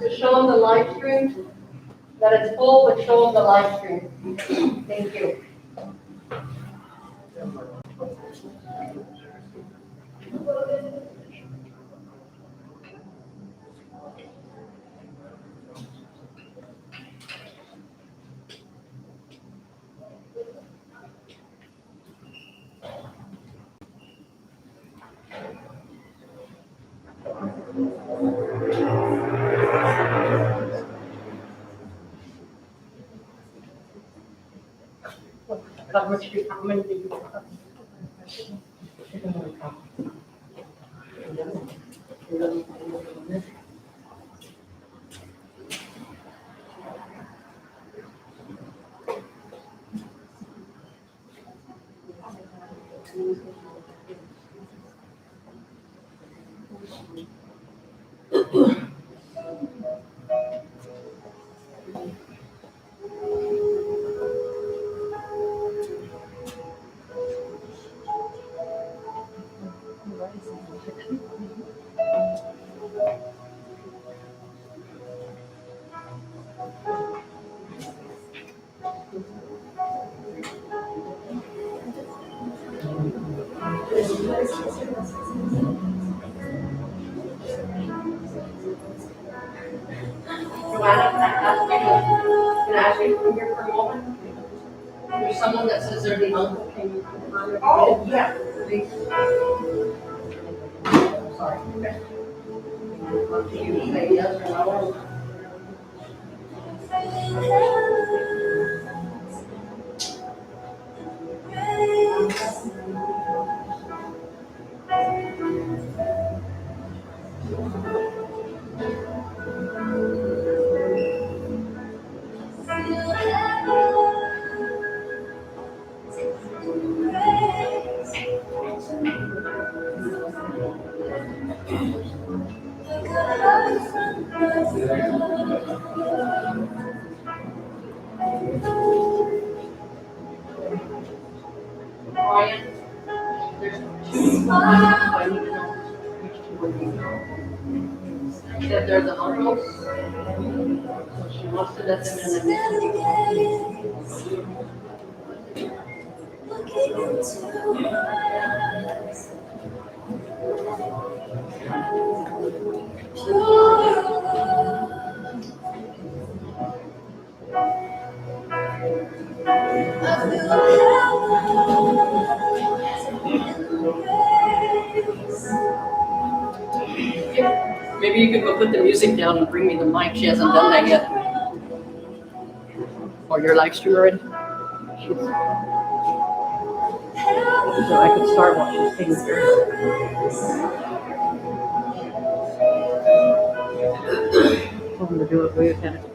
to show them the live stream, that it's full, but show them the live stream. Thank you. How many did you have? Can I ask you to come here for a moment? There's someone that says they're the uncle. Can you confirm it? Oh, yeah. Please. Sorry. Up to you. Say yes or no. Brian, there's two. I need to know which two are you. That they're the uncles. So she wants to let them in the Maybe you could go put the music down and bring me the mic. She hasn't done that yet. Or your live stream already? So I could start while she's taking care of it. I'm going to do it for you, Kenneth.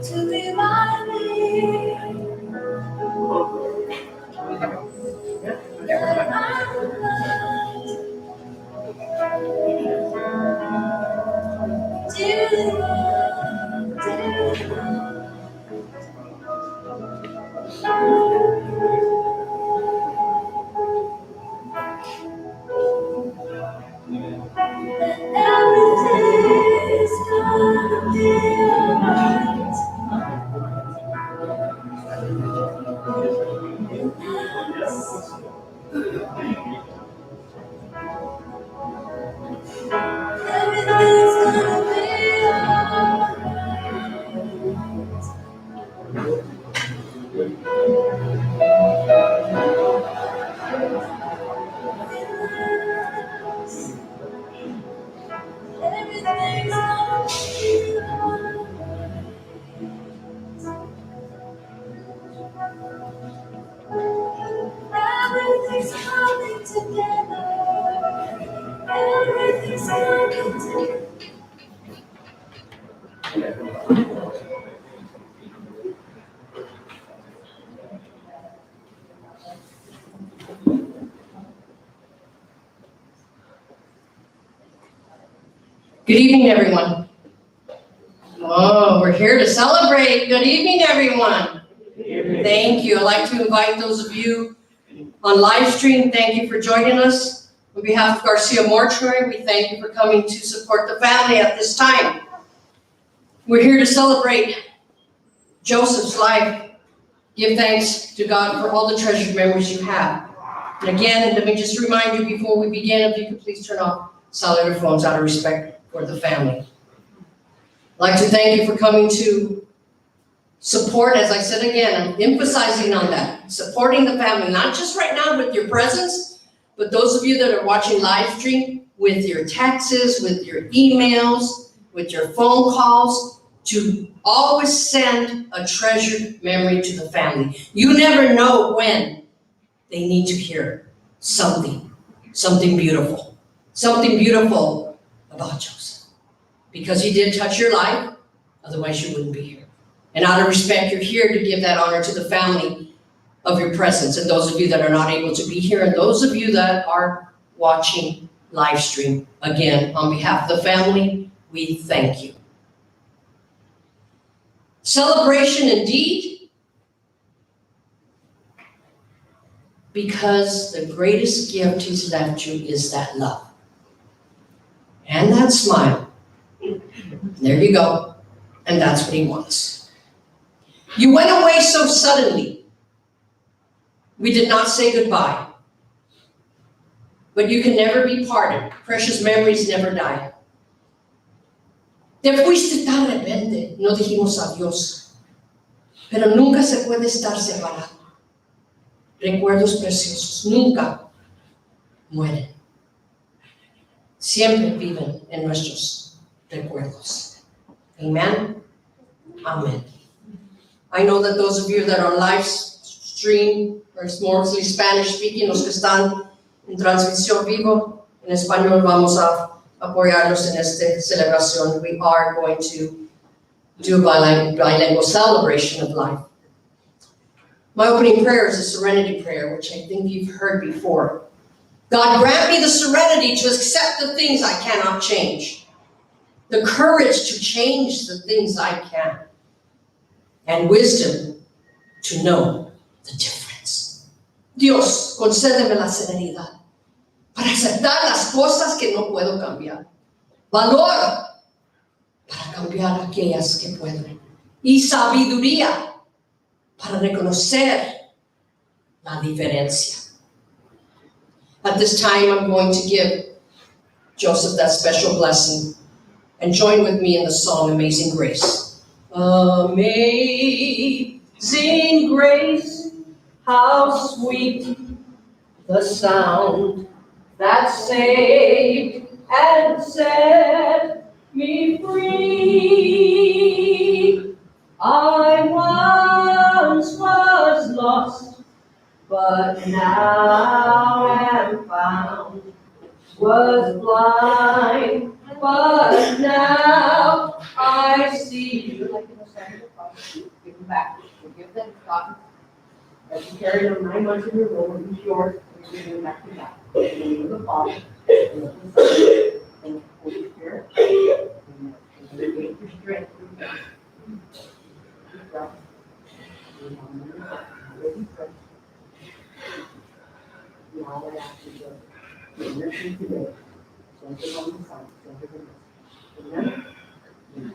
To remind me that I'm everything's coming together. Everything's coming together. Good evening, everyone. Oh, we're here to celebrate. Good evening, everyone. Good evening. Thank you. I'd like to invite those of you on live stream. Thank you for joining us. On behalf of Garcia Mortuary, we thank you for coming to support the family at this time. We're here to celebrate Joseph's life. Give thanks to God for all the treasured memories you have. And again, let me just remind you before we begin, if you could please turn off cellular phones out of respect for the family. I'd like to thank you for coming to support, as I said again, I'm emphasizing on that, supporting the family, not just right now with your presence, but those of you that are watching live stream with your texts, with your emails, with your phone calls, to always send a treasured memory to the family. You never know when they need to hear something beautiful about Joseph. Because he did touch your life, otherwise you wouldn't be here. And out of respect, you're here to give that honor to the family of your presence, and those of you that are not able to be here, and those of you that are watching live stream. Again, on behalf of the family, we thank you. Celebration indeed, because the greatest gift he's left you is that love and that smile. There you go. And that's what he wants. You went away so suddenly. We did not say goodbye. But you can never be parted. Precious memories never die. Te fuiste tan repente, no dijimos adiós. Pero nunca se puede estar separado. Recuerdos preciosos nunca mueren. Siempre viven en nuestros recuerdos. Amen? Amen. I know that those of you that are on live stream, or mostly Spanish speaking, los que están en transmisión vivo, en español vamos a apoyarlos en esta celebración. We are going to do a bilingual celebration of life. My opening prayer is a serenity prayer, which I think you've heard before. God, grant me the serenity to accept the things I cannot change, the courage to change the things I can, and wisdom to know the difference. Dios, concédeme la serenidad para aceptar las cosas que no puedo cambiar, valor para cambiar aquellas que puedo, y sabiduría para reconocer la diferencia. At this time, I'm going to give Joseph that special blessing, and join with me in the song Amazing Grace. Amazing grace, how sweet the sound that saved and set me free. I once was lost, but now am found. Was blind, but now I see. Would you like to stand the cross? Give them back. Forgive them, God. As you carry them 9 months in your room, use yours, and you give them back to God. In the name of the Father, and of the Son, and of the Holy Spirit. Amen. And you gain your strength through God. Keep going. Now I ask you to get mercy today. Center on the Son, center on the Amen. Amen.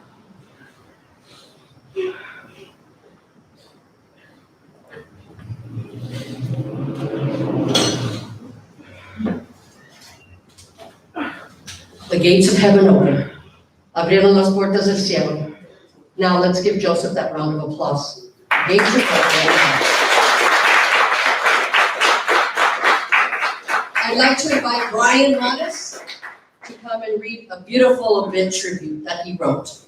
The gates of heaven open. Abrieron las puertas del cielo. Now let's give Joseph that round of applause. Gates of heaven. I'd like to invite Brian Mattis to come and read a beautiful obit tribute that he wrote.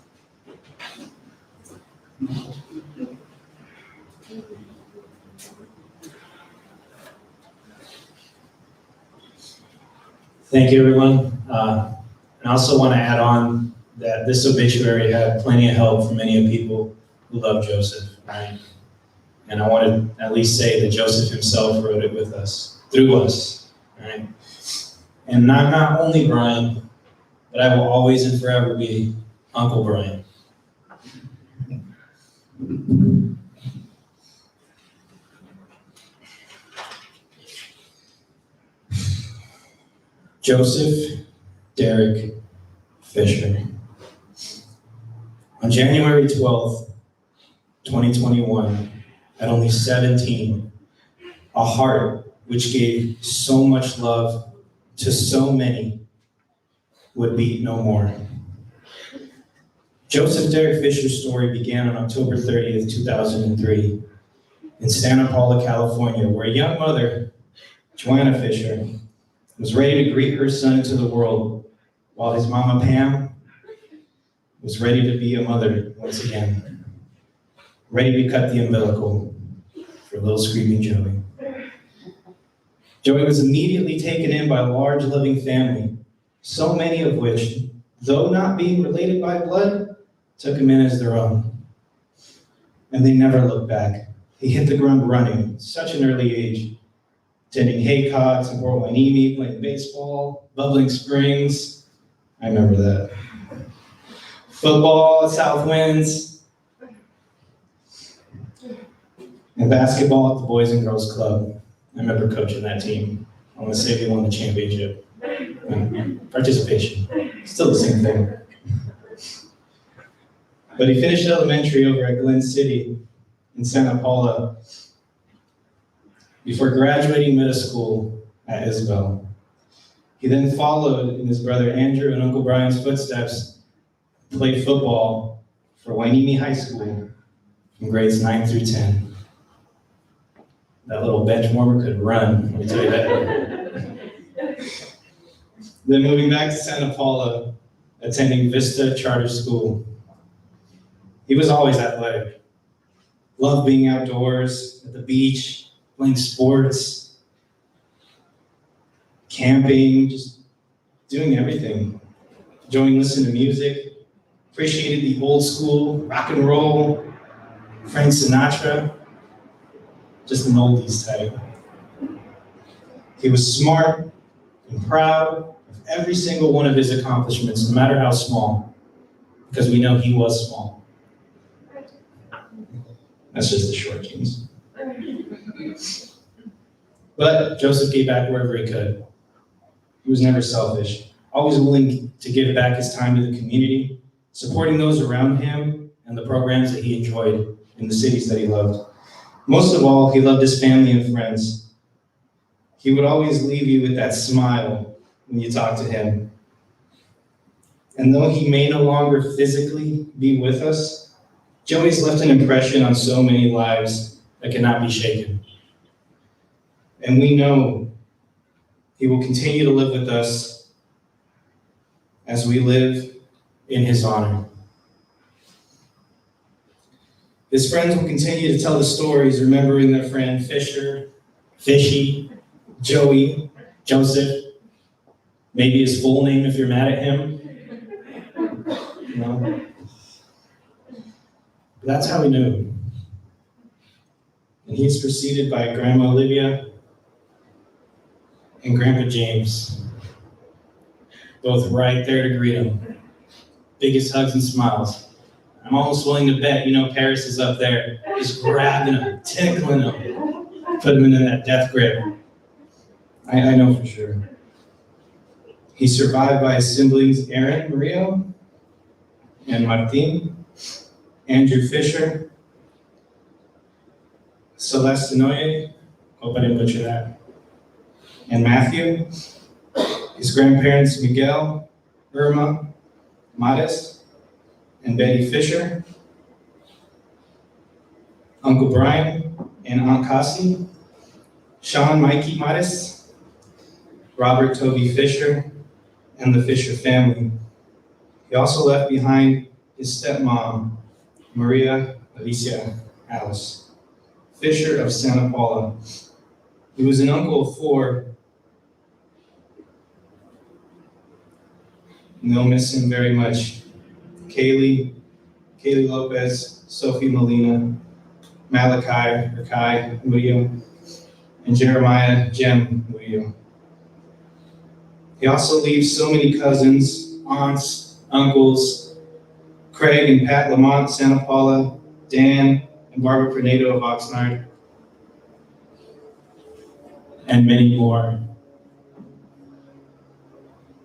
Thank you, everyone. And I also want to add on that this obituary had plenty of help from many people who love Joseph, right? And I want to at least say that Joseph himself wrote it with us, through us, right? And not only Brian, but I will always and forever be Uncle Brian. Joseph Derek Fisher. On January 12th, 2021, at only 17, a heart which gave so much love to so many would beat no more. Joseph Derek Fisher's story began on October 30th, 2003, in Santa Paula, California, where a young mother, Joanna Fisher, was ready to greet her son into the world, while his mama, Pam, was ready to be a mother once again, ready to cut the umbilical for little screaming Joey. Joey was immediately taken in by a large living family, so many of which, though not being related by blood, took him in as their own. And they never looked back. He hit the ground running at such an early age, attending Haycocks in Port Hueneme, playing baseball, Bubbling Springs. I remember that. Football at Southwinds, and basketball at the Boys and Girls Club. I remember coaching that team. I want to say we won the championship. Participation, still the same thing. But he finished elementary over at Glen City in Santa Paula before graduating middle school at Isabel. He then followed in his brother Andrew and Uncle Brian's footsteps, played football for Hueneme High School from grades 9 through 10. That little bench warmer could run, let me tell you that. Then moving back to Santa Paula, attending Vista Charter School. He was always athletic. Loved being outdoors, at the beach, playing sports, camping, just doing everything. Enjoying listening to music, appreciated the old school, rock and roll, Frank Sinatra, just an oldies type. He was smart and proud of every single one of his accomplishments, no matter how small, because we know he was small. That's just the short kings. But Joseph gave back wherever he could. He was never selfish, always willing to give back his time to the community, supporting those around him and the programs that he enjoyed in the cities that he loved. Most of all, he loved his family and friends. He would always leave you with that smile when you talk to him. And though he may no longer physically be with us, Joey's left an impression on so many lives that cannot be shaken. And we know he will continue to live with us as we live in his honor. His friends will continue to tell the stories, remembering their friend Fisher, Fishy, Joey, Joseph, maybe his full name if you're mad at him. No. That's how we knew him. And he's preceded by Grandma Olivia and Grandpa James, both right there to greet him. Biggest hugs and smiles. I'm almost willing to bet, Paris is up there, just grabbing him, tickling him, putting him in that death grip. I know for sure. He's survived by his siblings, Aaron Murillo and Martin, Andrew Fisher, Celeste Noye, hope I didn't butcher that, and Matthew, his grandparents Miguel, Irma, Modest, and Betty Fisher, Uncle Brian and Aunt Cassie, Sean Mikey Modest, Robert Toby Fisher, and the Fisher family. He also left behind his stepmom, Maria Alicia Alice Fisher of Santa Paula. He was an uncle of 4, and they'll miss him very much. Kaylee Lopez, Sophie Molina, Kai Murillo, and Jeremiah Jem Murillo. He also leaves so many cousins, aunts, uncles, Craig and Pat Lamont, Santa Paula, Dan and Barbara Pernedo of Oxnard, and many more.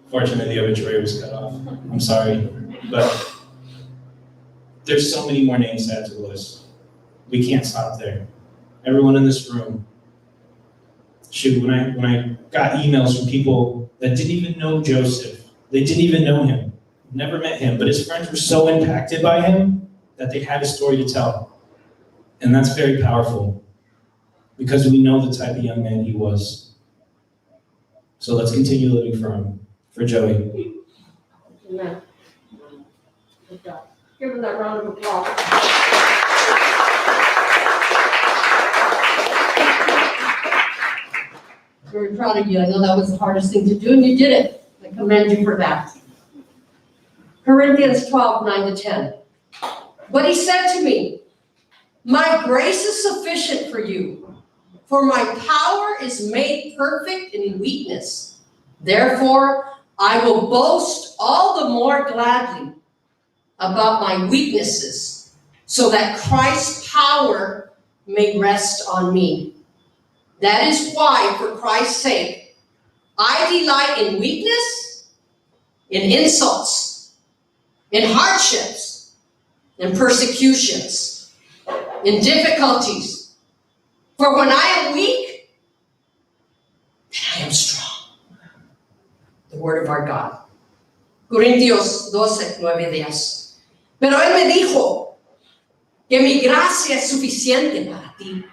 Fortunately, the obituary was cut off. I'm sorry. But there's so many more names to add to the list. We can't stop there. Everyone in this room. Shoot, when I got emails from people that didn't even know Joseph, they didn't even know him, never met him, but his friends were so impacted by him that they had a story to tell. And that's very powerful because we know the type of young man he was. So let's continue living for him, for Joey. Amen. Good job. Give him that round of applause. Very proud of you. I know that was the hardest thing to do, and you did it. I commend you for that. Corinthians 12, 9 to 10. But he said to me, my grace is sufficient for you, for my power is made perfect in weakness. Therefore, I will boast all the more gladly about my weaknesses, so that Christ's power may rest on me. That is why, for Christ's sake, I delight in weakness, in insults, in hardships, in persecutions, in difficulties. For when I am weak, then I am strong. The word of our God. Corintios 12, 9, 10. Pero él me dijo que mi gracia es suficiente para ti,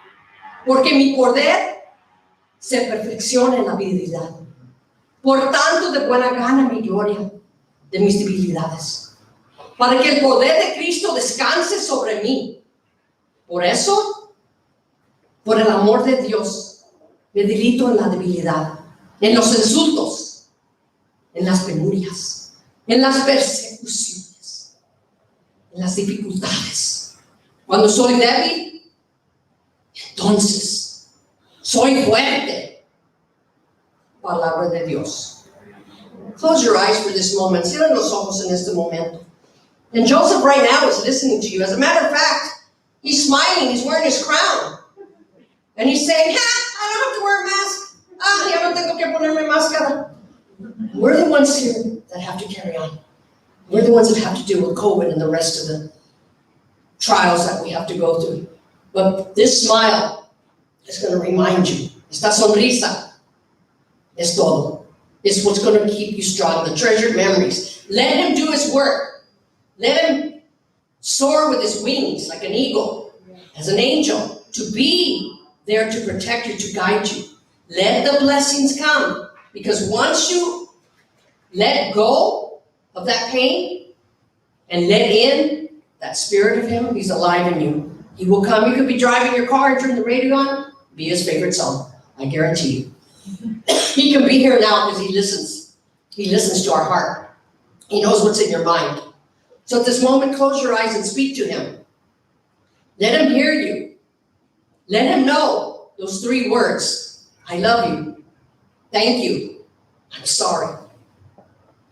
porque mi poder se perfecciona en la debilidad. Por tanto, de buena gana mi gloria de mis debilidades, para que el poder de Cristo descanse sobre mí. Por eso, por el amor de Dios, me delito en la debilidad, en los insultos, en las penurias, en las persecuciones, en las dificultades. Cuando soy débil, entonces soy fuerte. Palabra de Dios. Close your eyes for this moment. Cierra los ojos en este momento. And Joseph right now is listening to you. As a matter of fact, he's smiling. He's wearing his crown. And he's saying, I don't have to wear a mask. Ya no tengo que ponerme máscara. We're the ones here that have to carry on. We're the ones that have to deal with COVID and the rest of the trials that we have to go through. But this smile is going to remind you. Esta sonrisa es todo. It's what's going to keep you strong. The treasured memories. Let him do his work. Let him soar with his wings like an eagle, as an angel, to be there to protect you, to guide you. Let the blessings come. Because once you let go of that pain and let in that spirit of him, he's alive in you. He will come. You could be driving your car and turn the radio on, be his favorite song. I guarantee you. He can be here now because he listens. He listens to our heart. He knows what's in your mind. So at this moment, close your eyes and speak to him. Let him hear you. Let him know those 3 words. I love you. Thank you. I'm sorry.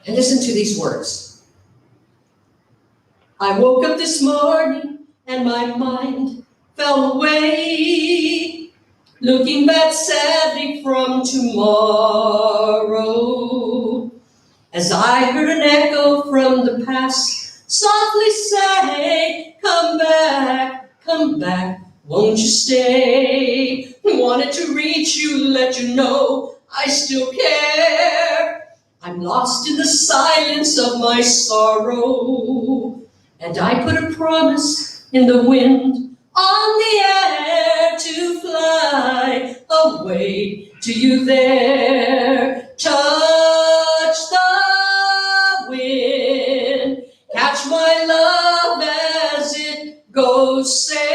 And listen to these words. I woke up this morning and my mind fell away, looking back sadly from tomorrow, as I heard an echo from the past softly say, come back, won't you stay? Wanted to reach you, let you know I still care. I'm lost in the silence of my sorrow, and I put a promise in the wind, on the air, to fly away to you there. Touch the wind, catch my love as it goes sailing.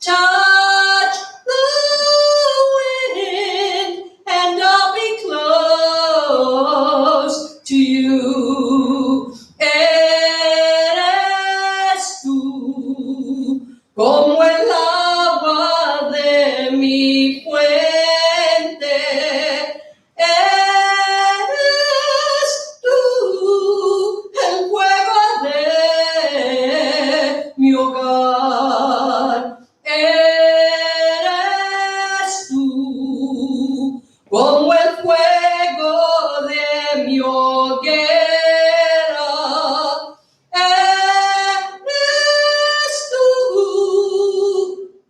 Touch the wind, and I'll be close to you. Eres tú, como el agua de mi fuente, hoguera. Eres tú,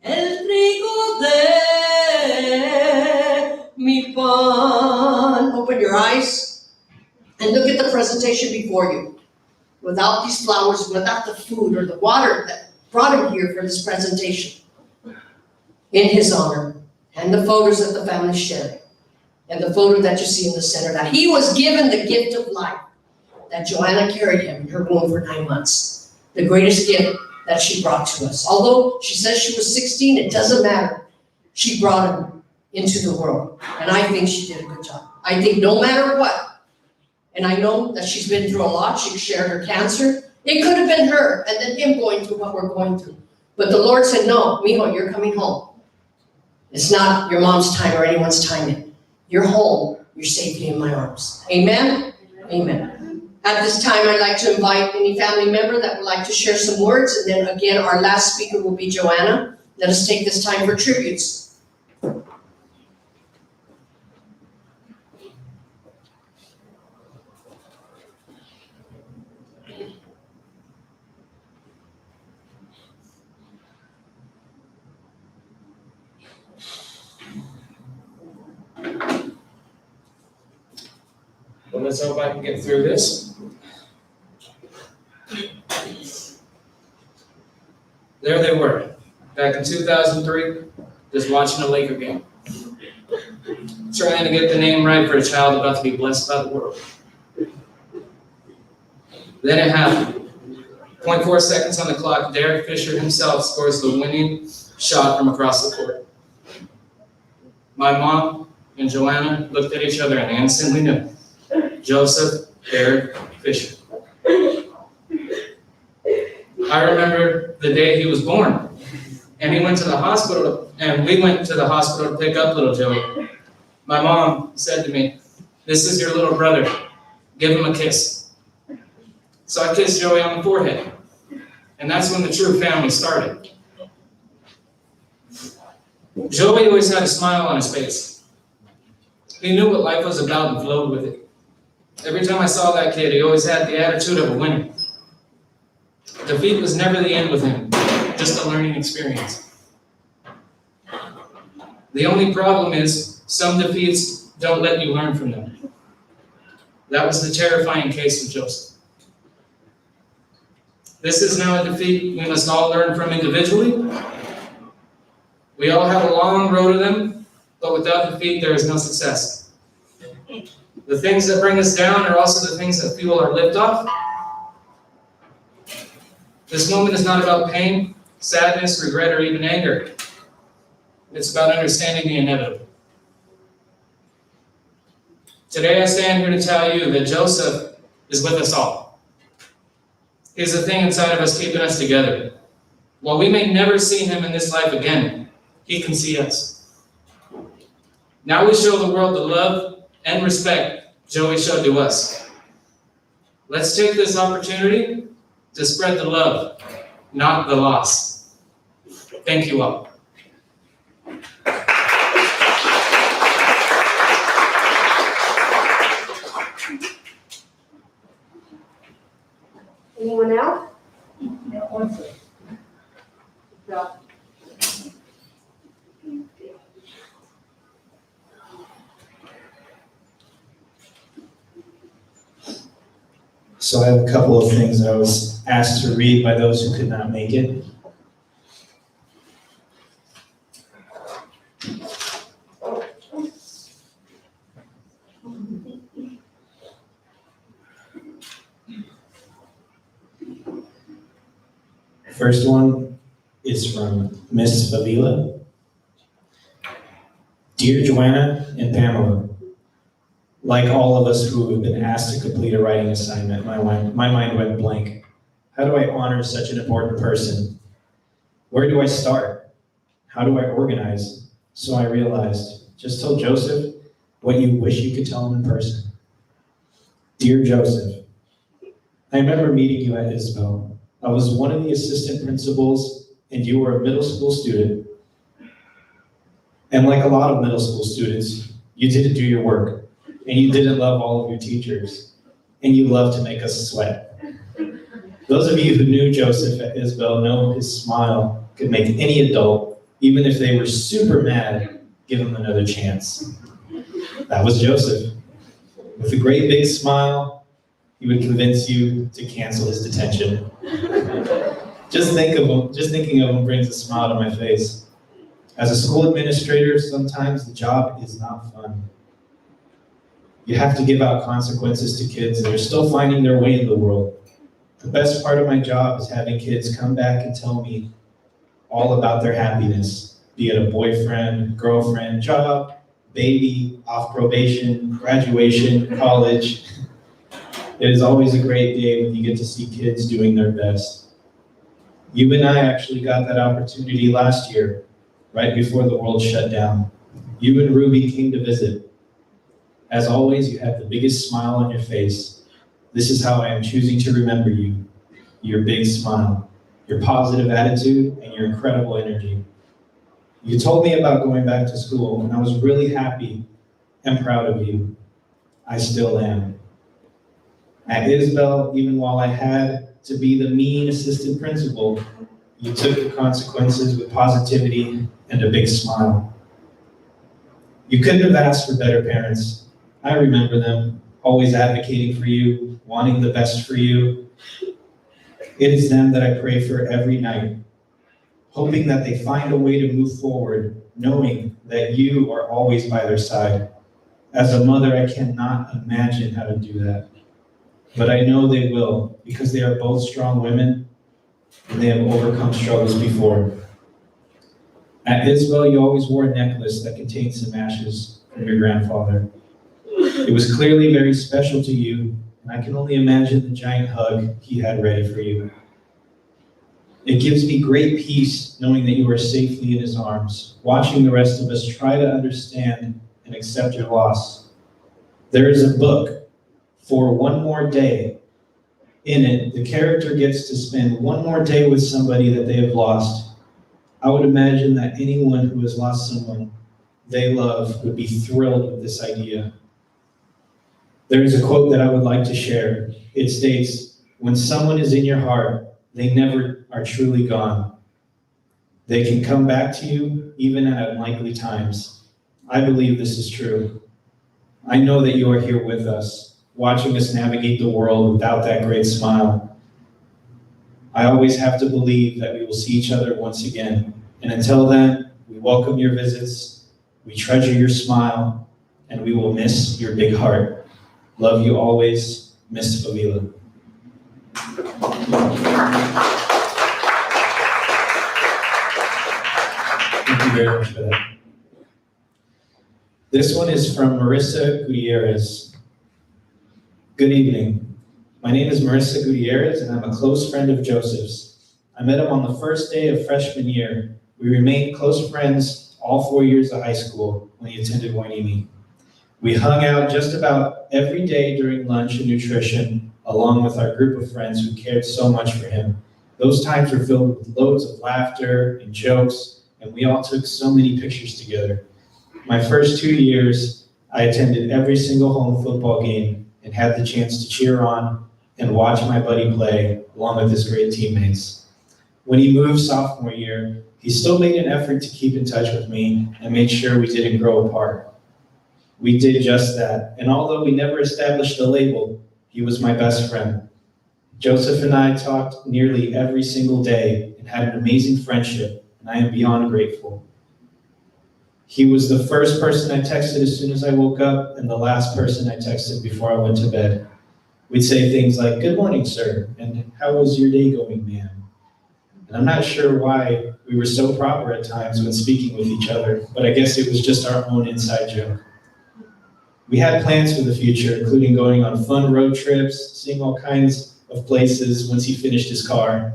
el trigo de mi pan. Open your eyes and look at the presentation before you. Without these flowers, without the food or the water that brought him here for this presentation, in his honor, and the photos that the family shared, and the photo that you see in the center, that he was given the gift of life, that Joanna carried him in her womb for 9 months. The greatest gift that she brought to us. Although she says she was 16, it doesn't matter. She brought him into the world, and I think she did a good job. I think no matter what, and I know that she's been through a lot, she shared her cancer. It could have been her, and then him going through what we're going through. But the Lord said, no, mijo, you're coming home. It's not your mom's time or anyone's time yet. You're home. You're safely in my arms. Amen? Amen. At this time, I'd like to invite any family member that would like to share some words. And then again, our last speaker will be Joanna. Let us take this time for tributes. Well, let's hope I can get through this. There they were, back in 2003, just watching a Laker game. Trying to get the name right for a child about to be blessed by the world. Then it happened. 0.4 seconds on the clock, Derek Fisher himself scores the winning shot from across the court. My mom and Joanna looked at each other and instantly knew. Joseph Derek Fisher. I remember the day he was born, and he went to the hospital, and we went to the hospital to pick up little Joey. My mom said to me, "This is your little brother. Give him a kiss." So I kissed Joey on the forehead, and that's when the true family started. Joey always had a smile on his face. He knew what life was about and flowed with it. Every time I saw that kid, he always had the attitude of a winner. Defeat was never the end with him, just a learning experience. The only problem is, some defeats don't let you learn from them. That was the terrifying case of Joseph. This is now a defeat we must all learn from individually. We all have a long road to them, but without defeat, there is no success. The things that bring us down are also the things that fuel our liftoff. This moment is not about pain, sadness, regret, or even anger. It's about understanding the inevitable. Today I stand here to tell you that Joseph is with us all. He's the thing inside of us keeping us together. While we may never see him in this life again, he can see us. Now we show the world the love and respect Joey showed to us. Let's take this opportunity to spread the love, not the loss. Thank you all. Anyone else? Yeah. So I have a couple of things I was asked to read by those who could not make it. First one is from Miss Avila. Dear Joanna and Pamela, like all of us who have been asked to complete a writing assignment, my mind went blank. How do I honor such an important person? Where do I start? How do I organize? So I realized, just tell Joseph what you wish you could tell him in person. Dear Joseph, I remember meeting you at Isabel. I was one of the assistant principals and you were a middle school student. And like a lot of middle school students, you didn't do your work. and you didn't love all of your teachers, and you loved to make us sweat. Those of you who knew Joseph at Isabel know his smile could make any adult, even if they were super mad, give him another chance. That was Joseph. With a great big smile, he would convince you to cancel his detention. Just thinking of him brings a smile to my face. As a school administrator, sometimes the job is not fun. You have to give out consequences to kids that are still finding their way in the world. The best part of my job is having kids come back and tell me all about their happiness, be it a boyfriend, girlfriend, job, baby, off probation, graduation, college. It is always a great day when you get to see kids doing their best. You and I actually got that opportunity last year, right before the world shut down. You and Ruby came to visit. As always, you have the biggest smile on your face. This is how I am choosing to remember you. Your big smile, your positive attitude, and your incredible energy. You told me about going back to school, and I was really happy and proud of you. I still am. At Isabel, even while I had to be the mean assistant principal, you took the consequences with positivity and a big smile. You couldn't have asked for better parents. I remember them, always advocating for you, wanting the best for you. It is them that I pray for every night, hoping that they find a way to move forward, knowing that you are always by their side. As a mother, I cannot imagine how to do that. But I know they will, because they are both strong women, and they have overcome struggles before. At Isabel, you always wore a necklace that contained some ashes from your grandfather. It was clearly very special to you, and I can only imagine the giant hug he had ready for you. It gives me great peace knowing that you are safely in his arms, watching the rest of us try to understand and accept your loss. There is a book, For One More Day. In it, the character gets to spend one more day with somebody that they have lost. I would imagine that anyone who has lost someone they love would be thrilled with this idea. There is a quote that I would like to share. It states, "When someone is in your heart, they never are truly gone. They can come back to you even at unlikely times." I believe this is true. I know that you are here with us, watching us navigate the world without that great smile. I always have to believe that we will see each other once again. And until then, we welcome your visits, we treasure your smile, and we will miss your big heart. Love you always, Miss Favila. Thank you very much for that. This one is from Marissa Gutierrez. Good evening. My name is Marissa Gutierrez, and I'm a close friend of Joseph's. I met him on the first day of freshman year. We remained close friends all 4 years of high school when he attended Hueneme. We hung out just about every day during lunch and nutrition, along with our group of friends who cared so much for him. Those times were filled with loads of laughter and jokes, and we all took so many pictures together. My first 2 years, I attended every single home football game and had the chance to cheer on and watch my buddy play along with his great teammates. When he moved sophomore year, he still made an effort to keep in touch with me and made sure we didn't grow apart. We did just that, and although we never established a label, he was my best friend. Joseph and I talked nearly every single day and had an amazing friendship, and I am beyond grateful. He was the first person I texted as soon as I woke up and the last person I texted before I went to bed. We'd say things like, "Good morning, sir," and "How was your day going, ma'am?" And I'm not sure why we were so proper at times when speaking with each other, but I guess it was just our own inside joke. We had plans for the future, including going on fun road trips, seeing all kinds of places once he finished his car.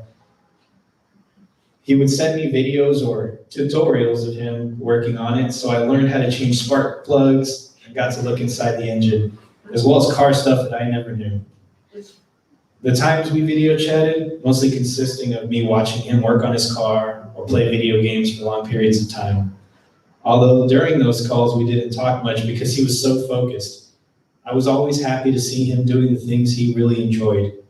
He would send me videos or tutorials of him working on it, so I learned how to change spark plugs and got to look inside the engine, as well as car stuff that I never knew. The times we video chatted, mostly consisting of me watching him work on his car or play video games for long periods of time. Although during those calls we didn't talk much because he was so focused. I was always happy to see him doing the things he really enjoyed.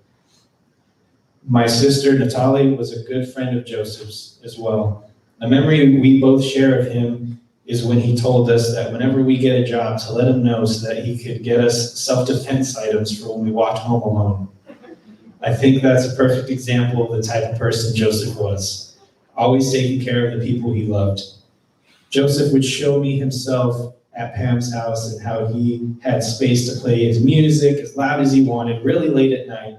My sister, Natalie, was a good friend of Joseph's as well. A memory we both share of him is when he told us that whenever we get a job, to let him know so that he could get us self-defense items for when we walked home alone. I think that's a perfect example of the type of person Joseph was, always taking care of the people he loved. Joseph would show me himself at Pam's house and how he had space to play his music as loud as he wanted, really late at night.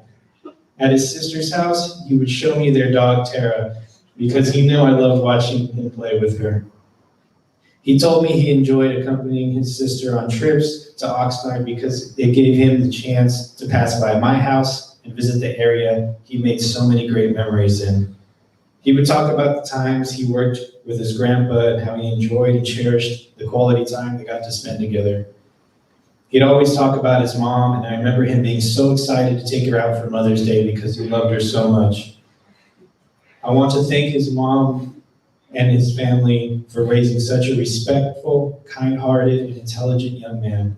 At his sister's house, he would show me their dog, Tara, because he knew I loved watching him play with her. He told me he enjoyed accompanying his sister on trips to Oxnard because it gave him the chance to pass by my house and visit the area he made so many great memories in. He would talk about the times he worked with his grandpa and how he enjoyed and cherished the quality time they got to spend together. He'd always talk about his mom, and I remember him being so excited to take her out for Mother's Day because he loved her so much. I want to thank his mom and his family for raising such a respectful, kind-hearted, and intelligent young man.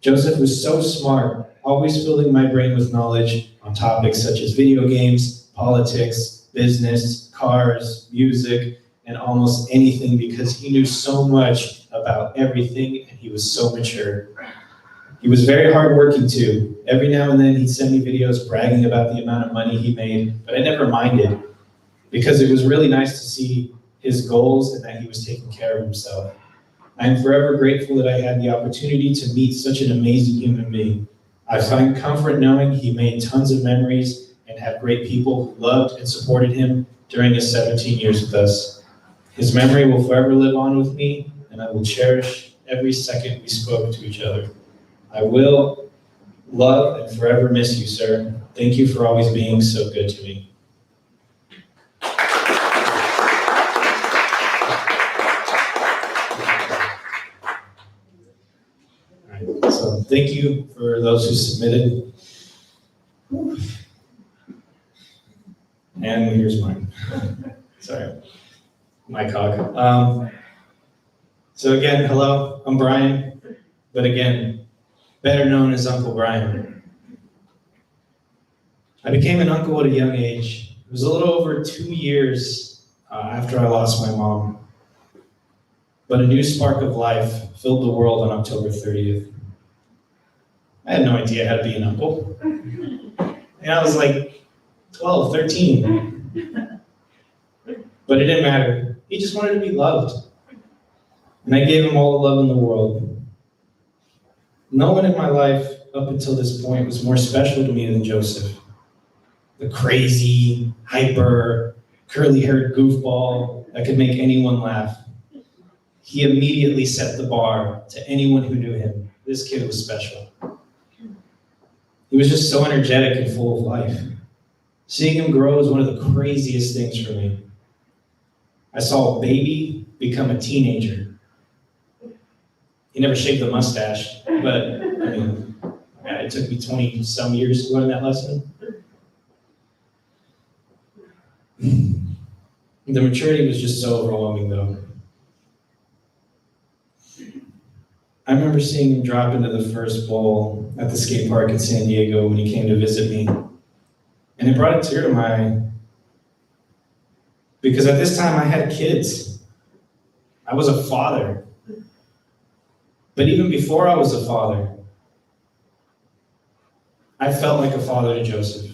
Joseph was so smart, always filling my brain with knowledge on topics such as video games, politics, business, cars, music, and almost anything because he knew so much about everything and he was so mature. He was very hardworking too. Every now and then he'd send me videos bragging about the amount of money he made, but I never minded because it was really nice to see his goals and that he was taking care of himself. I am forever grateful that I had the opportunity to meet such an amazing human being. I find comfort knowing he made tons of memories and had great people who loved and supported him during his 17 years with us. His memory will forever live on with me, and I will cherish every second we spoke to each other. I will love and forever miss you, sir. Thank you for always being so good to me. All right, so thank you for those who submitted. And here's mine. Sorry, my cog. So again, hello, I'm Brian, but again, better known as Uncle Brian. I became an uncle at a young age. It was a little over 2 years after I lost my mom. But a new spark of life filled the world on October 30th. I had no idea how to be an uncle. And I was like 12, 13. But it didn't matter. He just wanted to be loved. And I gave him all the love in the world. No one in my life up until this point was more special to me than Joseph. The crazy, hyper, curly-haired goofball that could make anyone laugh. He immediately set the bar to anyone who knew him. This kid was special. He was just so energetic and full of life. Seeing him grow was one of the craziest things for me. I saw a baby become a teenager. He never shaved the mustache, but I mean, it took me 20-some years to learn that lesson. The maturity was just so overwhelming, though. I remember seeing him drop into the first bowl at the skate park in San Diego when he came to visit me. And it brought a tear to my eye. Because at this time I had kids. I was a father. But even before I was a father, I felt like a father to Joseph.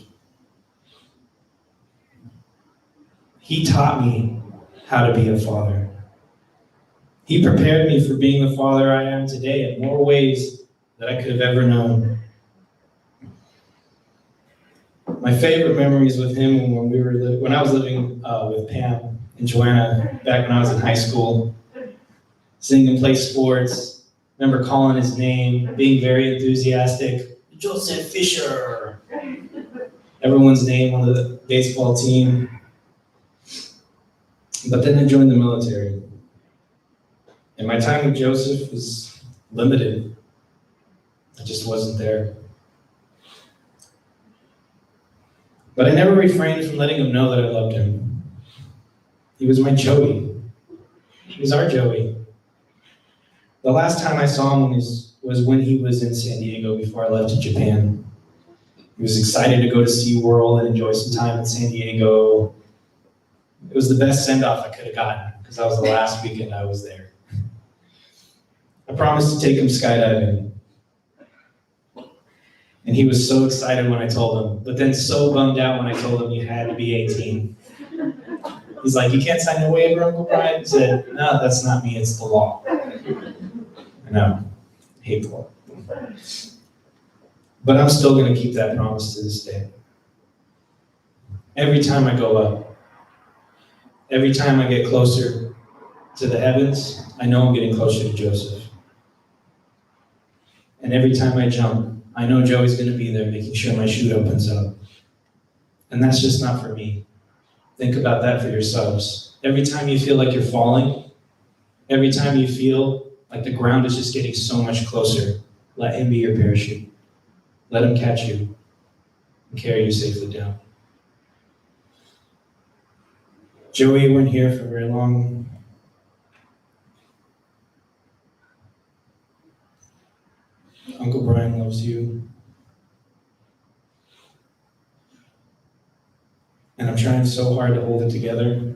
He taught me how to be a father. He prepared me for being the father I am today in more ways than I could have ever known. My favorite memories with him when I was living with Pam and Joanna back when I was in high school, seeing him play sports. Remember calling his name, being very enthusiastic. Joseph Fisher. Everyone's name on the baseball team. But then I joined the military. And my time with Joseph was limited. I just wasn't there. But I never refrained from letting him know that I loved him. He was my Joey. He was our Joey. The last time I saw him was when he was in San Diego before I left to Japan. He was excited to go to SeaWorld and enjoy some time in San Diego. It was the best send-off I could have gotten because that was the last weekend I was there. I promised to take him skydiving. And he was so excited when I told him, but then so bummed out when I told him you had to be 18. He's like, you can't sign a waiver, Uncle Brian? I said, no, that's not me, it's the law. I know, I hate the law. But I'm still gonna keep that promise to this day. Every time I go up, every time I get closer to the heavens, I know I'm getting closer to Joseph. And every time I jump, I know Joey's gonna be there making sure my chute opens up. And that's just not for me. Think about that for yourselves. Every time you feel like you're falling, every time you feel like the ground is just getting so much closer, let him be your parachute. Let him catch you and carry you safely down. Joey, you weren't here for very long. Uncle Brian loves you. And I'm trying so hard to hold it together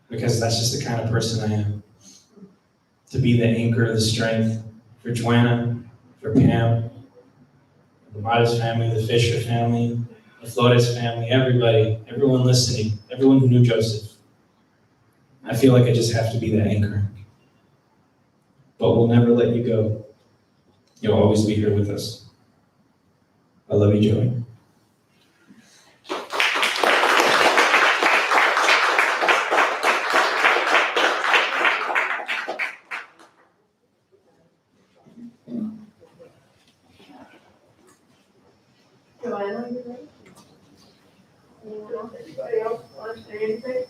because that's just the kind of person I am. To be the anchor, the strength for Joanna, for Pam, the Matas family, the Fisher family, the Flores family, everybody, everyone listening, everyone who knew Joseph. I feel like I just have to be the anchor. But we'll never let you go. You'll always be here with us. I love you, Joey. Joanna, you ready? Anyone else? Anybody else want to say anything?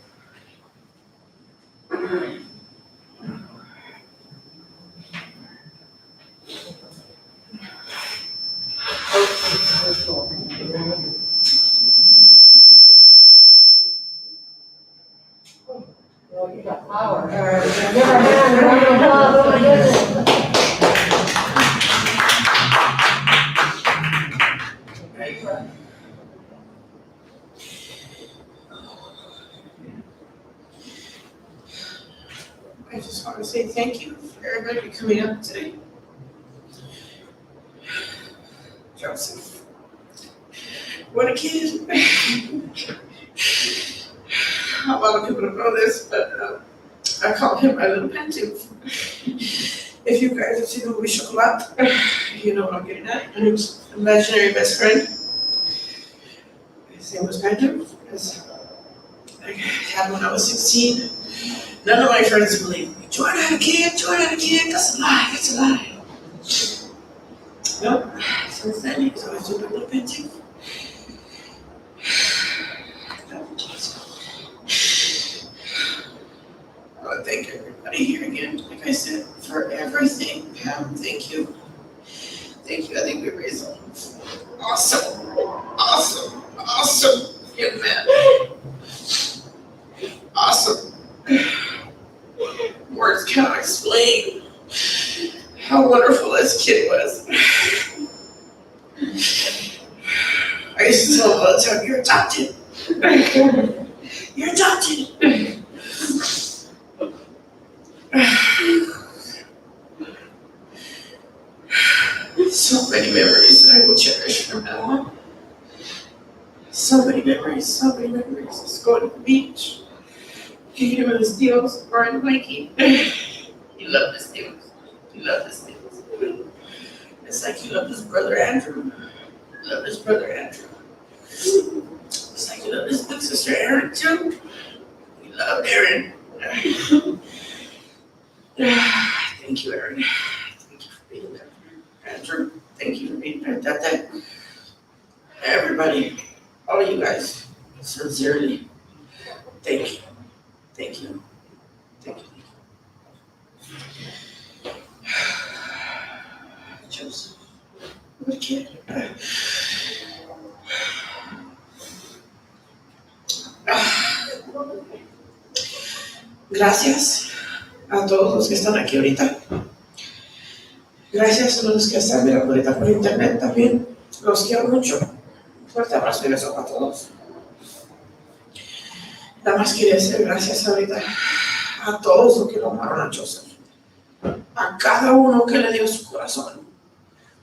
Well, you got power. All right, give her a hand, round of applause, oh my goodness. I just want to say thank you for everybody coming up today. Joseph, what a kid. A lot of people don't know this, but I call him my little Pantouf. If you guys have seen the movie Chocolat, you know what I'm getting at. And he was an imaginary best friend. His name was Pantouf. I had him when I was 16. None of my friends believed me. Joanna had a kid, that's a lie, that's a lie. Nope, since then he's always doing a little painting. I want to thank everybody here again, like I said, for everything. Pam, thank you. Thank you, I think we raised awesome young man. Awesome. Words cannot explain how wonderful this kid was. I used to tell him all the time, you're adopted. You're adopted. So many memories that I will cherish from now on. So many memories. Just going to the beach. Kicking him in his deals, Brian Mikey. He loved his deals. It's like he loved his brother Andrew. It's like he loved his big sister Erin too. He loved Erin. Thank you, Erin. Thank you for being there. Andrew, thank you for being there. That. Everybody, all of you guys, sincerely, thank you. Thank you. Joseph, what a kid. Gracias a todos los que están aquí ahorita. Gracias a los que están mirando ahorita por internet también. Los quiero mucho. Fuerte abrazo y beso para todos. Nada más quería decir gracias ahorita a todos los que lo amaron a Joseph. A cada uno que le dio su corazón.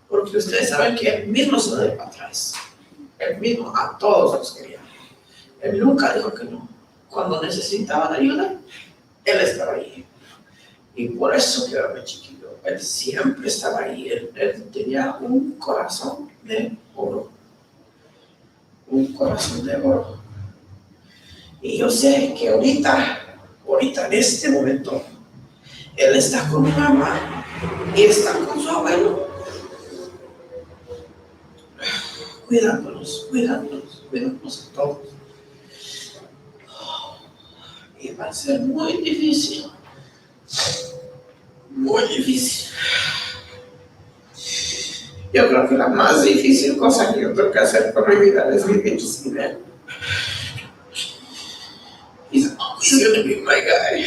Porque ustedes saben que él mismo se dio para atrás. Él mismo a todos los quería. Él nunca dijo que no. Cuando necesitaban ayuda, él estaba ahí. Y por eso quiero ver chiquillo. Él siempre estaba ahí. Él tenía un corazón de oro. Un corazón de oro. Y yo sé que ahorita en este momento, él está con mi mamá y está con su abuelo. Cuidándolos a todos. Y va a ser muy difícil. Muy difícil. Yo creo que la más difícil cosa que yo tengo que hacer por mi vida es vivir sin él. He's always gonna be my guy.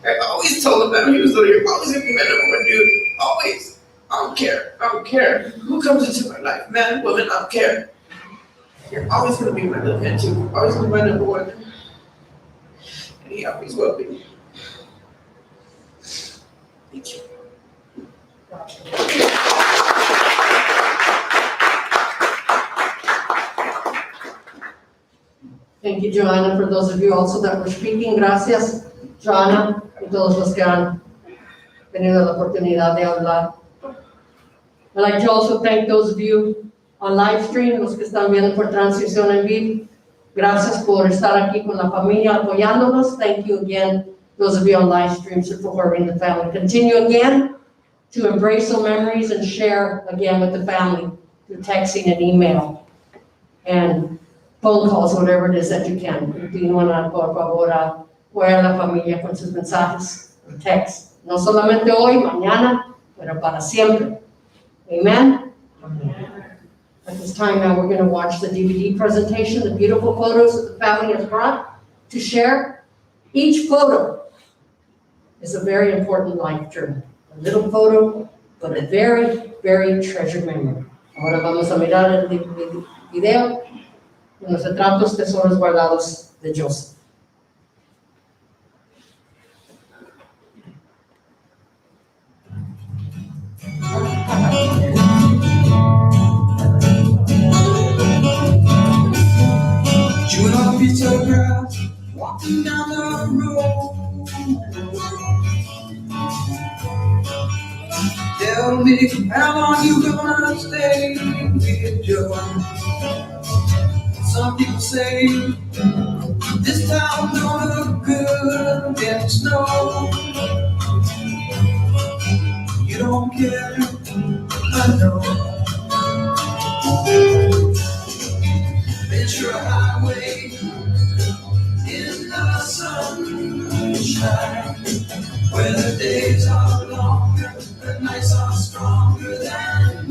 I always told him that he was you're always gonna be my number one dude. Always. I don't care who comes into my life, man, woman, I don't care. You're always gonna be my little man too. Always gonna be my number one. And he always will be. Thank you. Thank you, Joanna, for those of you also that were speaking. Gracias, Joanna, y todos los que han tenido la oportunidad de hablar. I'd like to also thank those of you on live stream, los que están viendo por transmisión en vivo. Gracias por estar aquí con la familia apoyándonos. Thank you again, those of you on live stream supporting the family. Continue again to embrace the memories and share again with the family through texting and email and phone calls, whatever it is that you can. Continúan por favor a apoyar a la familia con sus mensajes, text. No solamente hoy, mañana, pero para siempre. Amen? At this time now, we're going to watch the DVD presentation, the beautiful photos that the family has brought to share. Each photo is a very important life journey. A little photo, but a very, very treasured memory. Ahora vamos a mirar el video de los retratos, tesoros guardados de Joseph. Chewing on a piece of grass, walking down the road. Tell me, how long you gonna stay with Joe? Some people say this town don't look good in the snow. You don't care, I know. Ventura Highway in the sunshine, where the days are longer, the nights are stronger than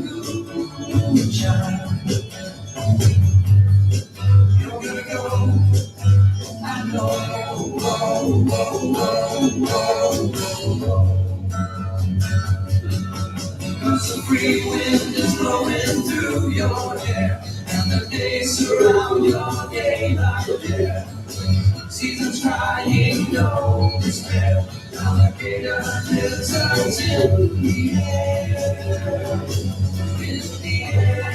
moonshine. You're gonna go, I know. Whoa, whoa, whoa, whoa, whoa. 'Cause the free wind is blowing through your hair, and the days surround your day like a bear. Seasons crying, no despair. Alligator lizards in the air, in the air.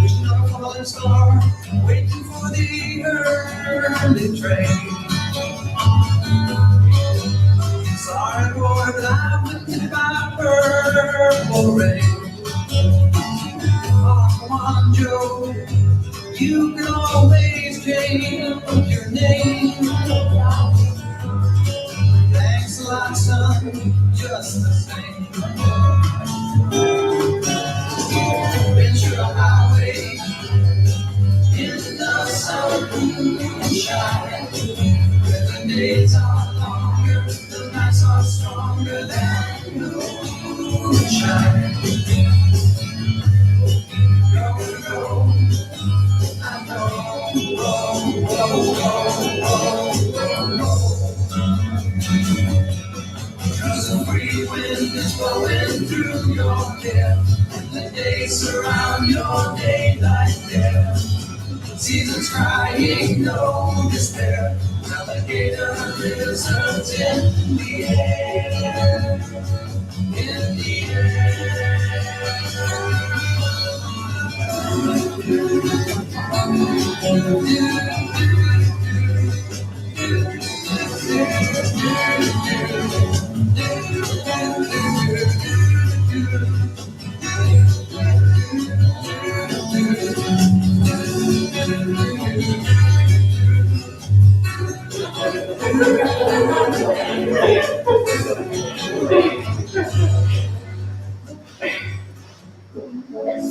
Wishing on a falling star, waiting for the early train. Sorry, boy, but I wouldn't buy purple rain. Oh, come on, Joe, you can always change your name. Thanks a lot, son, just the same. Ventura Highway in the sunshine, where the days are longer, the nights are stronger than moonshine. Cause the free wind is blowing through your hair, and the days surround your daylight there. Seasons crying, no despair. Alligator lizards in the air, in the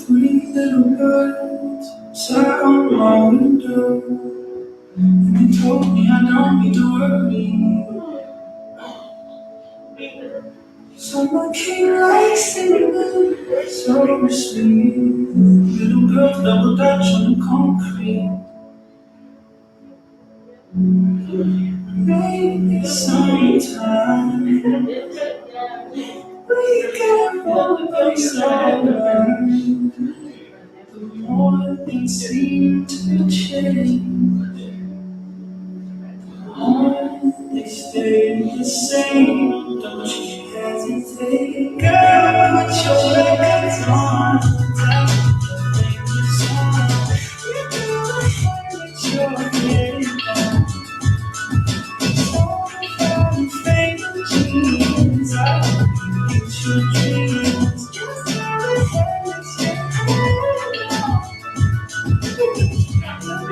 Three little birds sat on my window, and they told me I don't need to worry. Someone came like singing, so sweet. Little girls double dutch on the concrete. Maybe sometime we can both alright. The mornings seem to change, they stay the same. Don't you hesitate, girl, put your records on. Tell me your favorite song. You go ahead with your head down. All your favorite jeans, I'll get your dreams. Just go ahead with your head down.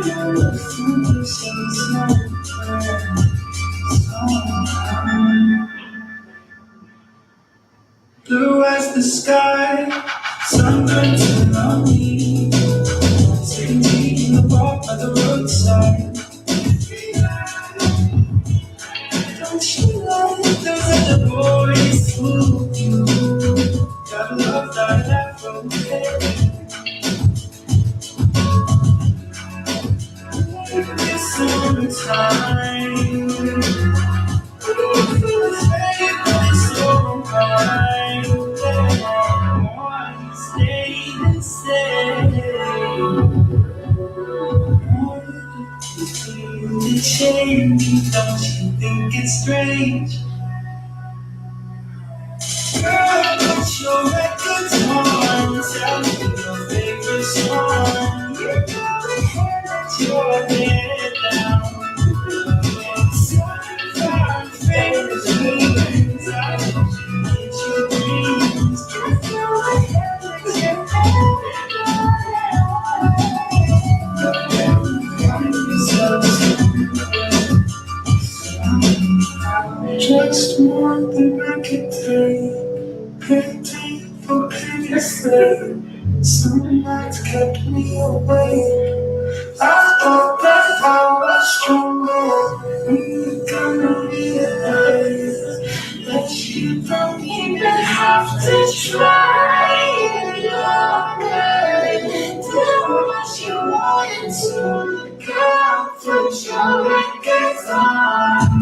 You're foolish and it's not fair. Blue as the sky, sunburnt and lonely, sitting deep in the park by the roadside. Don't you like those other boys who you gotta love that Afro hair? It's summertime. It's so bright. One stay the same. The change, don't you think it's strange? Girl, put your records on. Tell me your favorite song. You go ahead, let your head down. Our favorite dreams, I want you to get your dreams. Just go ahead, let your head down. Just one thing I can take, painting for previous day. Some nights kept me awake. I thought that I was stronger. You're gonna realize that you don't even have to try any longer. Do what you wanted to. Girl, put your records on.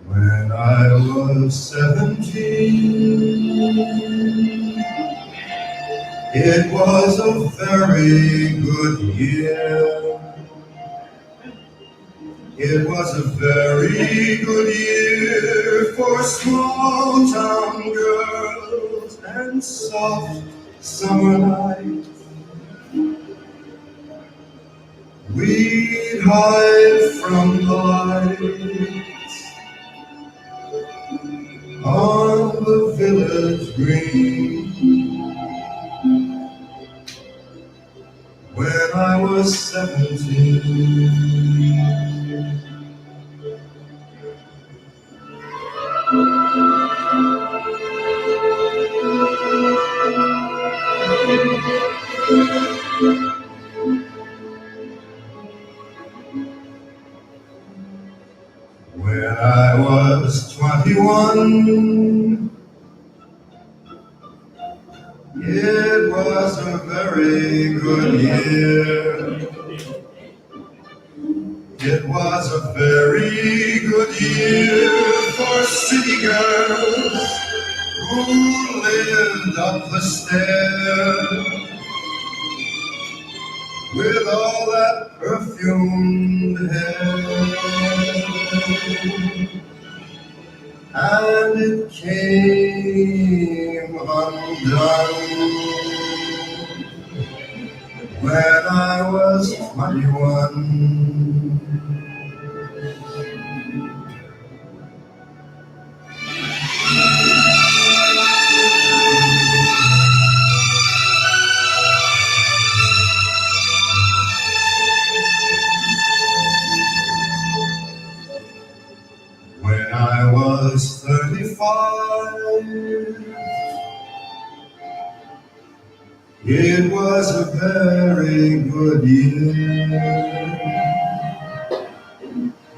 When I was 17, it was a very good year. It was a very good year for small town girls and soft summer nights. We hide from the lights on the village green. When I was 17, when I was 21, it was a very good year. It was a very good year for city girls who lived up the stair with all that perfumed hair. And it came undone when I was 21. When I was 35, it was a very good year.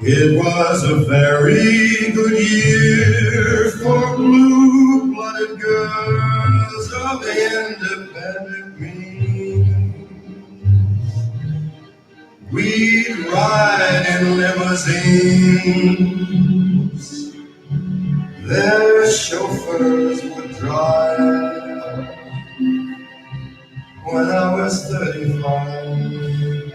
It was a very good year for blue-blooded girls of independent means. We'd ride in limousines, their chauffeurs would drive. When I was 35,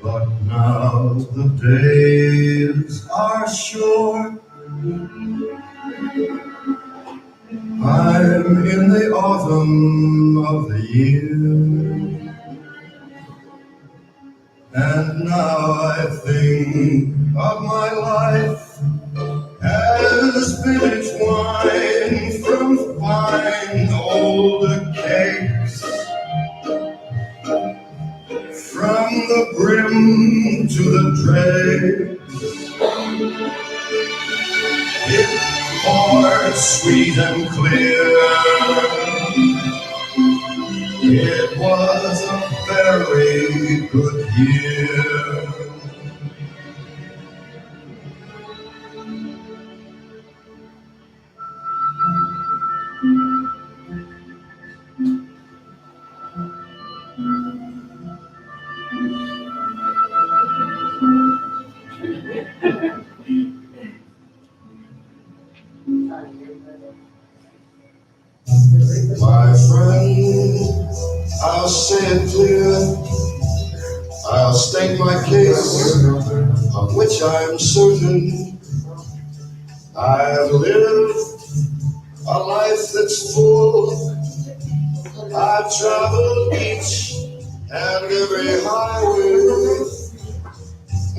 but now the days are short. I'm in the autumn of the year, and now I think of my life as village wine from fine old cakes, from the brim to the dregs. It poured sweet and clear. It was a very good year. My friend, I'll say it clear. I'll state my case, of which I'm certain. I've lived a life that's full. I've traveled each and every highway,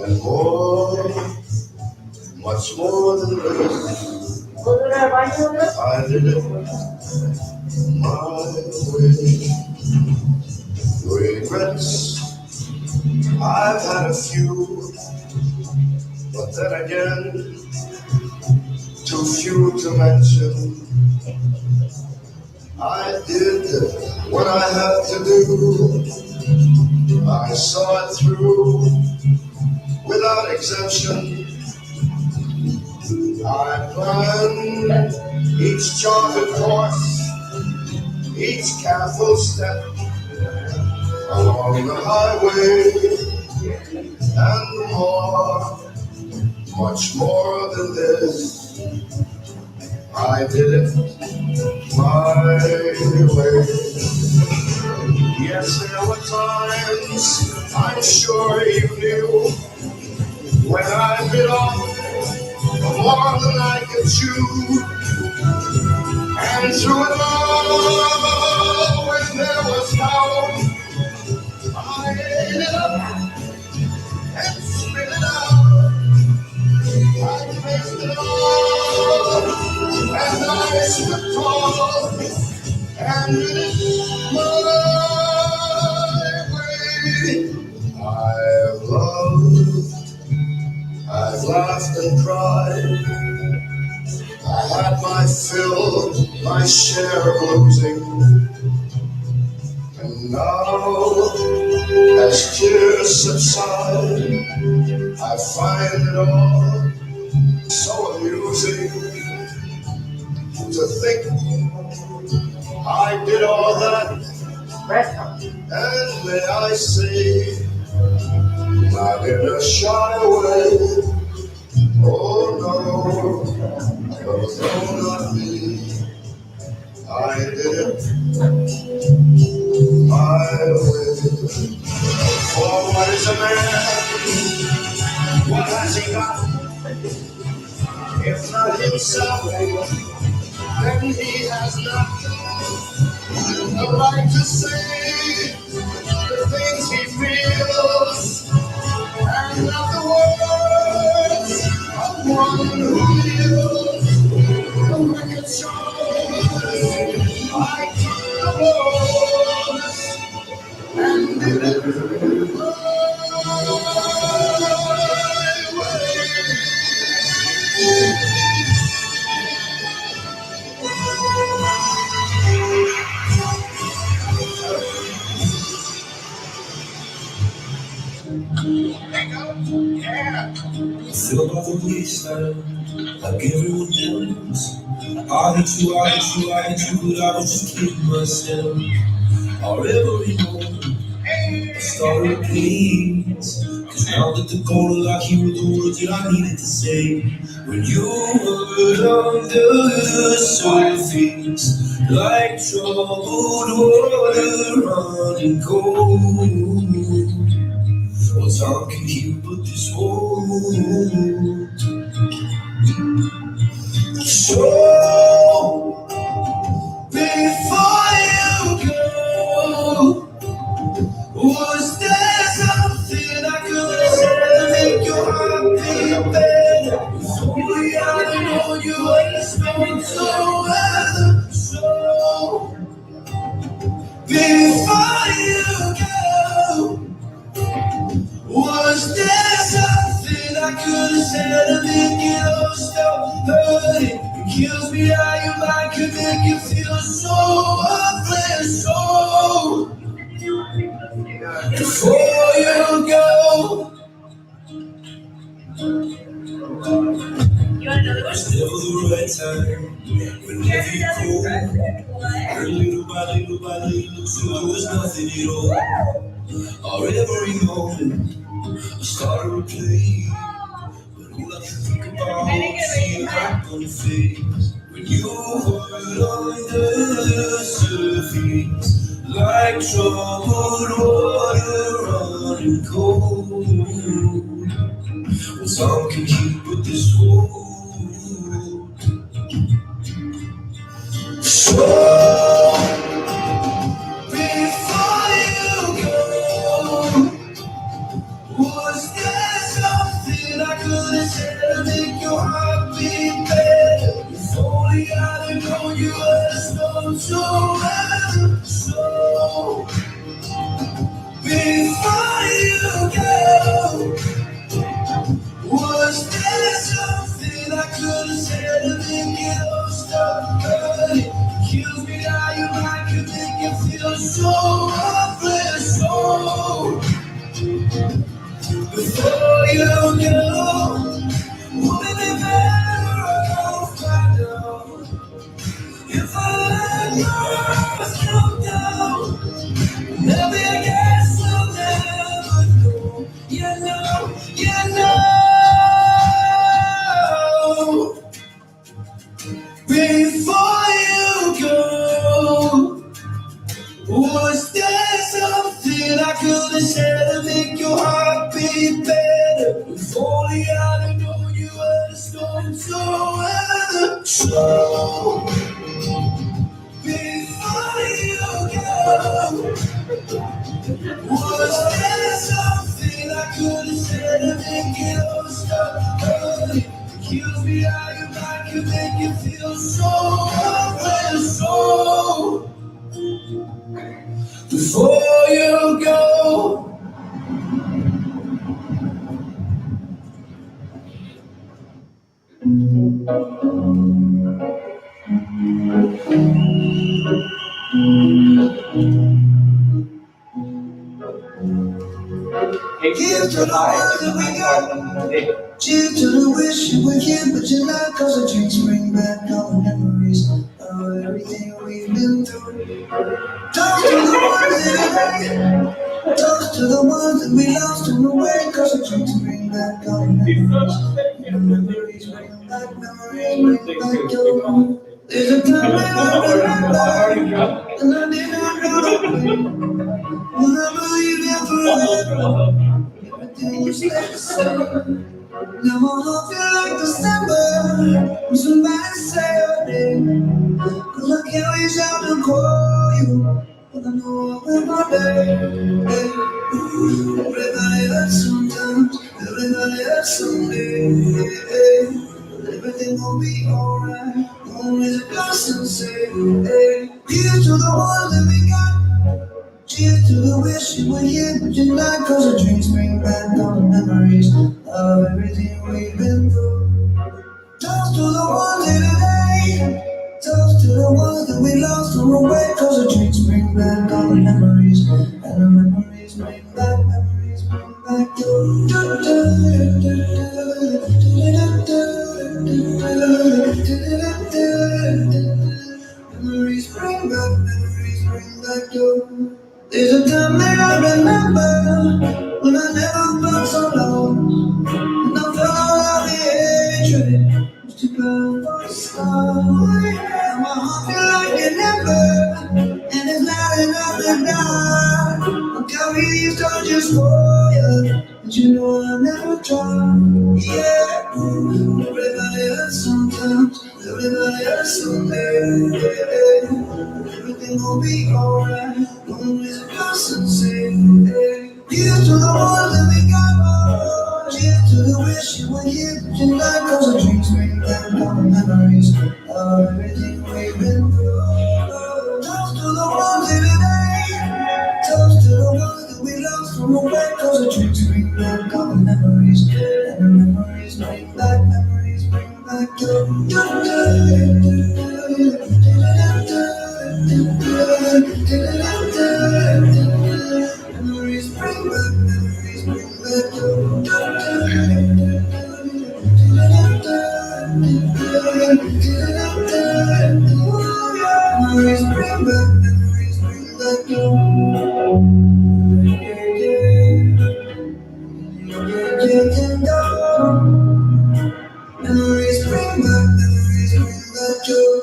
and more, much more than this. I did it my way. Regrets, I've had a few, but then again, too few to mention. I did what I had to do. I saw it through without exemption. I planned each charted course, each careful step along the highway, and more, much more than this, I did it my way. way. Yes, there were times I'm sure you knew when I bit off more than I could chew. And through it all, when there was doubt, I ate it up and spit it out. I faced it all, and I stood tall, and did it my way. I've loved, I've laughed and cried. I had my fill, my share of losing. And now, as tears subside, I find it all so amusing to think I did all that. And may I say, I didn't shy away. Oh no, no, not me. I did it my way. For what is a man? What has he got? If not himself, then he has not the right to say the things he feels, and not the words of one who lives. The record shows I took the blows and did it my way. Feel by the wayside, like everyone else. I hate you, I hate you, I hate you, but I was just kidding myself. Our every moment, I started to please. Cause now that the corner like you were the words that I needed to say. When you were under the surface, like troubled water running cold. Well, time can heal, but this won't. So, before you go, was there something I could have said to make your heart beat better? If only I'd known you were spent so well. So, before you go, was there something I could have said to make it all stop hurting? It kills me how your mind can make you feel so helpless. So, before you go, it's never the right time. Whenever you go, and little by little, so there was nothing at all. Or every moment, I started to play, but all I can think about is seeing back on your face. When you were under the surface, like troubled water running cold. Well, some can keep but this won't. So, before you go, was there something I could have said to make your heart beat better? If only I'd have known you were so well. So, before you go, was there something I could have said to make it all stop hurting? Kills me how your mind can make you feel so helpless. So, before you go, would it be better off by now? If I let my eyes come down, maybe I guess I'll never know. You know, before you go. slow before you go. Was there something I could have said to make it all stop? Kills me how you like you make you feel so good, so before you go. Here's to the ones that we got. Cheers to the wish you were here, but you're not. Cause the drinks bring back all the memories of everything we've been through. Toast to the ones that toast to the ones that we lost on the way. Cause the drinks bring back all the memories. Memories bring back memories, bring back your. There's a time that I remember, and I did not know. When I believe that forever, everything you said the same. Now my heart feel like December when somebody say your name. Cause I can't reach out to call you, but I know I will one day. Everybody hurts sometimes, everybody hurts someday. But everything gon' be alright. Always a blessing, say, hey. Here's to the ones that we got. Cheers to the wish you were here, but you're not. Cause the drinks bring back all the memories of everything we've been through. Toast to the ones here today. Toast to the ones that we lost on the way. Cause the drinks bring back all the memories. And the memories bring back memories bring back your. There's a time that I remember when I never felt so low, and I felt all of the hatred was too bad for the sky. And my heart feel like an ember, and it's not enough to die. I'll carry these torches for you, but you know I'll never try. Yeah, everybody hurts sometimes, everybody hurts someday. Everything gon' be alright. Always a person saying, hey. Here's to the ones that we got. Cheers to the wish you were here, but you're not. Cause the drinks bring back all the memories of everything we've been through. Toast to the ones here today. Toast to the ones that we lost on the way. Cause the drinks bring back all the memories. And the memories bring back your. Memories bring back your. Memories bring back your. Memories bring back your.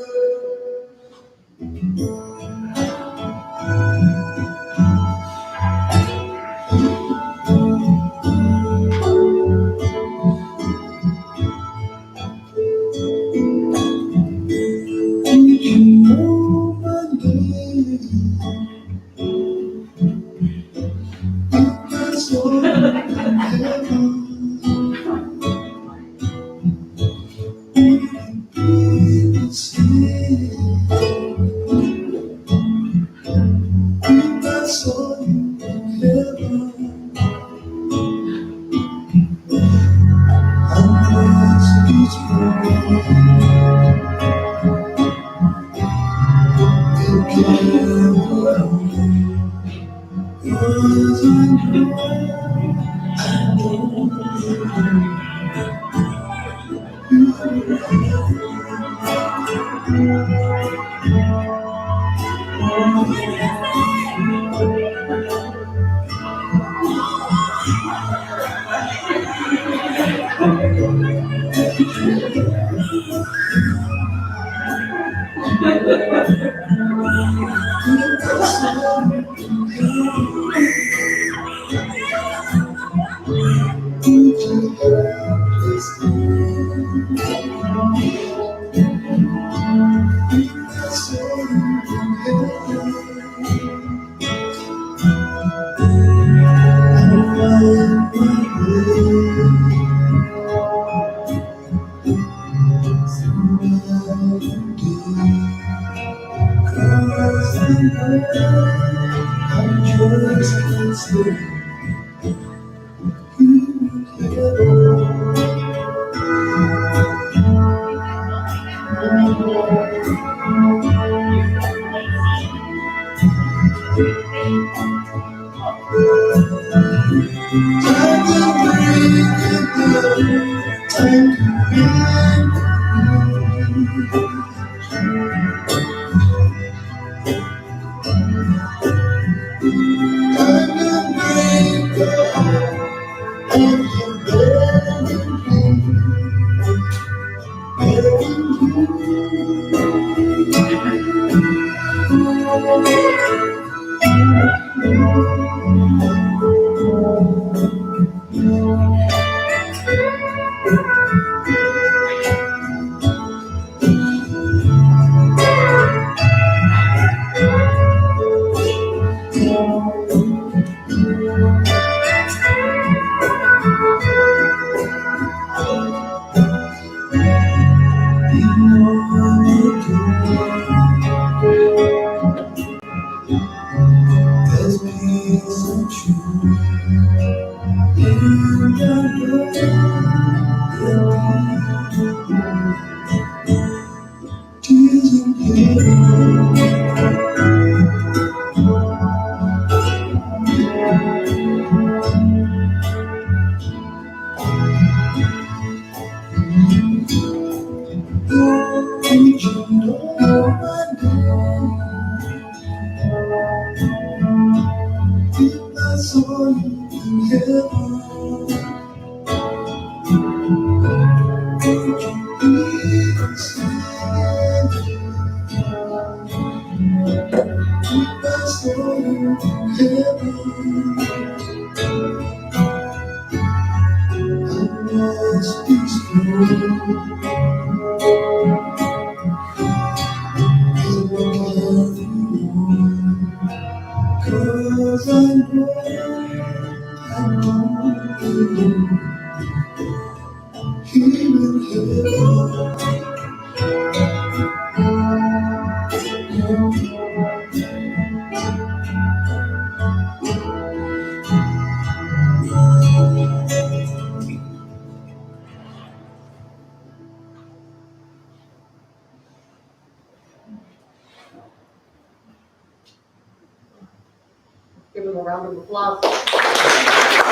Give him a round of applause.